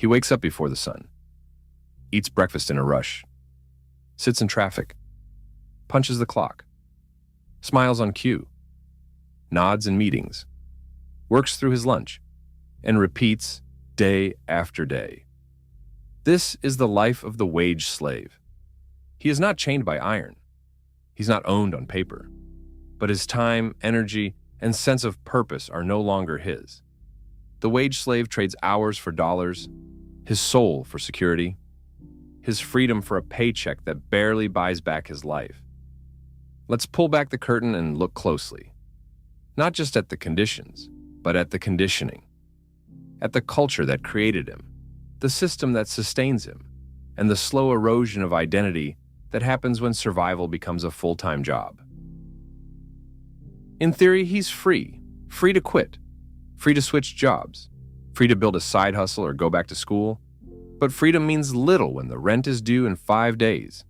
He wakes up before the sun, eats breakfast in a rush, sits in traffic, punches the clock, smiles on cue, nods in meetings, works through his lunch, and repeats day after day. This is the life of the wage slave. He is not chained by iron. He's not owned on paper. But his time, energy, and sense of purpose are no longer his. The wage slave trades hours for dollars, his soul for security, his freedom for a paycheck that barely buys back his life. Let's pull back the curtain and look closely. Not just at the conditions, but at the conditioning. At the culture that created him, the system that sustains him, and the slow erosion of identity that happens when survival becomes a full-time job. In theory, he's free to quit, free to switch jobs, free to build a side hustle or go back to school. But freedom means little when the rent is due in 5 days,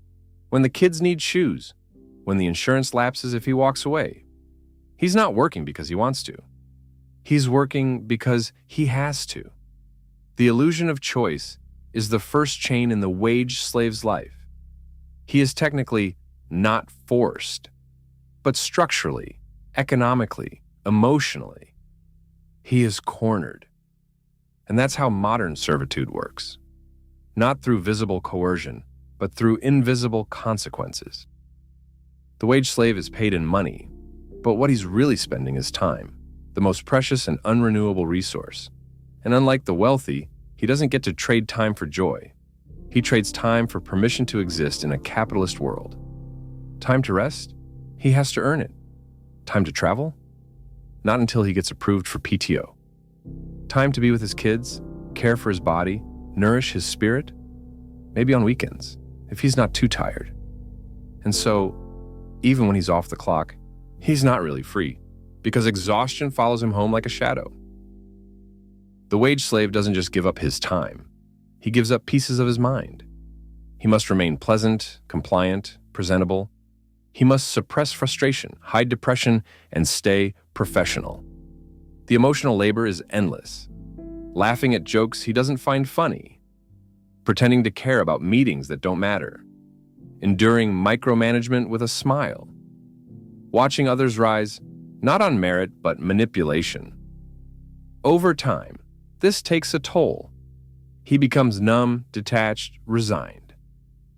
when the kids need shoes, when the insurance lapses if he walks away. He's not working because he wants to. He's working because he has to. The illusion of choice is the first chain in the wage slave's life. He is technically not forced, but structurally, economically, emotionally, he is cornered. And that's how modern servitude works. Not through visible coercion, but through invisible consequences. The wage slave is paid in money, but what he's really spending is time, the most precious and unrenewable resource. And unlike the wealthy, he doesn't get to trade time for joy. He trades time for permission to exist in a capitalist world. Time to rest? He has to earn it. Time to travel? Not until he gets approved for PTO. Time to be with his kids, care for his body, nourish his spirit? Maybe on weekends, if he's not too tired. And so, even when he's off the clock, he's not really free, because exhaustion follows him home like a shadow. The wage slave doesn't just give up his time. He gives up pieces of his mind. He must remain pleasant, compliant, presentable. He must suppress frustration, hide depression, and stay professional. The emotional labor is endless. Laughing at jokes he doesn't find funny. Pretending to care about meetings that don't matter. Enduring micromanagement with a smile. Watching others rise, not on merit, but manipulation. Over time, this takes a toll. He becomes numb, detached, resigned.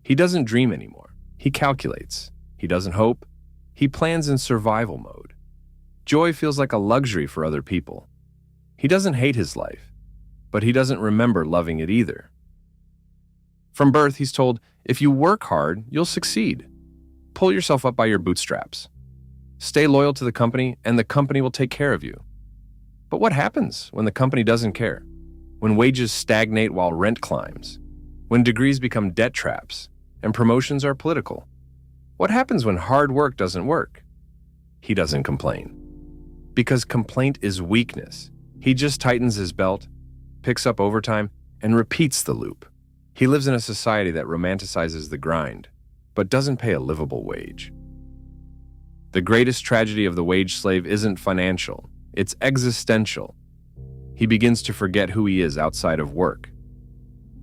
He doesn't dream anymore. He calculates. He doesn't hope. He plans in survival mode. Joy feels like a luxury for other people. He doesn't hate his life, but he doesn't remember loving it either. From birth, he's told, if you work hard, you'll succeed. Pull yourself up by your bootstraps. Stay loyal to the company, and the company will take care of you. But what happens when the company doesn't care? When wages stagnate while rent climbs? When degrees become debt traps and promotions are political? What happens when hard work doesn't work? He doesn't complain. Because complaint is weakness. He just tightens his belt, picks up overtime, and repeats the loop. He lives in a society that romanticizes the grind, but doesn't pay a livable wage. The greatest tragedy of the wage slave isn't financial, it's existential. He begins to forget who he is outside of work.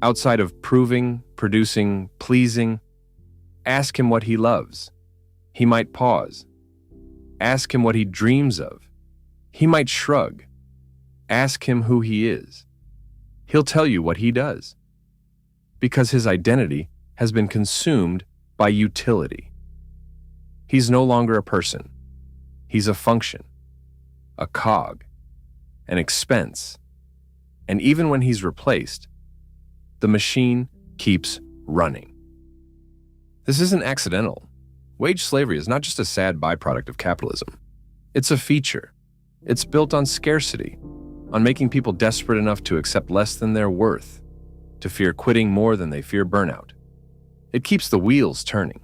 Outside of proving, producing, pleasing. Ask him what he loves. He might pause. Ask him what he dreams of. He might shrug. Ask him who he is. He'll tell you what he does. Because his identity has been consumed by utility. He's no longer a person. He's a function, a cog, an expense. And even when he's replaced, the machine keeps running. This isn't accidental. Wage slavery is not just a sad byproduct of capitalism. It's a feature. It's built on scarcity, on making people desperate enough to accept less than their worth, to fear quitting more than they fear burnout. It keeps the wheels turning,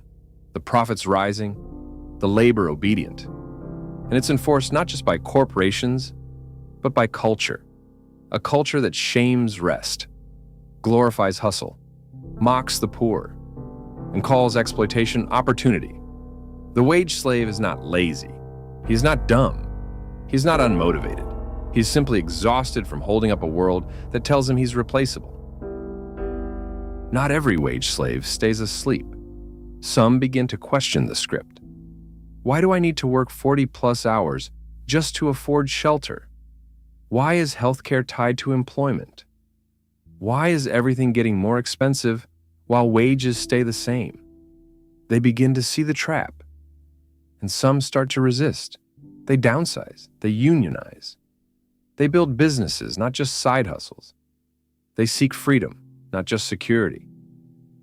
the profits rising, the labor obedient. And it's enforced not just by corporations, but by culture. A culture that shames rest, glorifies hustle, mocks the poor, and calls exploitation opportunity. The wage slave is not lazy. He's not dumb. He's not unmotivated. He's simply exhausted from holding up a world that tells him he's replaceable. Not every wage slave stays asleep. Some begin to question the script. Why do I need to work 40+ hours just to afford shelter? Why is healthcare tied to employment? Why is everything getting more expensive while wages stay the same? They begin to see the trap. And some start to resist. They downsize. They unionize. They build businesses, not just side hustles. They seek freedom, not just security.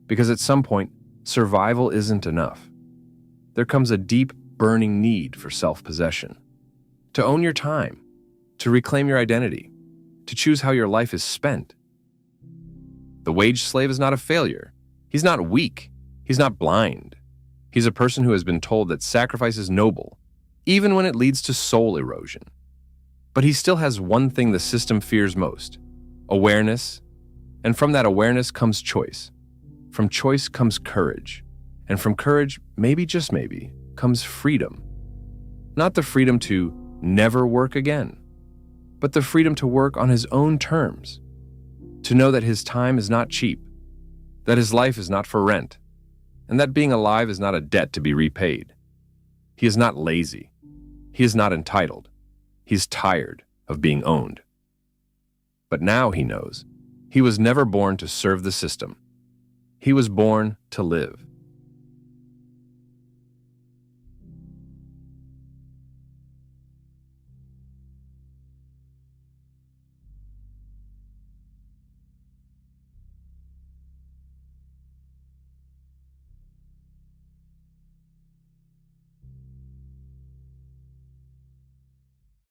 Because at some point, survival isn't enough. There comes a deep, burning need for self-possession. To own your time, to reclaim your identity, to choose how your life is spent. The wage slave is not a failure. He's not weak. He's not blind. He's a person who has been told that sacrifice is noble, even when it leads to soul erosion. But he still has one thing the system fears most: awareness. And from that awareness comes choice. From choice comes courage. And from courage, maybe just maybe, comes freedom. Not the freedom to never work again, but the freedom to work on his own terms. To know that his time is not cheap, that his life is not for rent, and that being alive is not a debt to be repaid. He is not lazy. He is not entitled. He's tired of being owned. But now he knows he was never born to serve the system. He was born to live.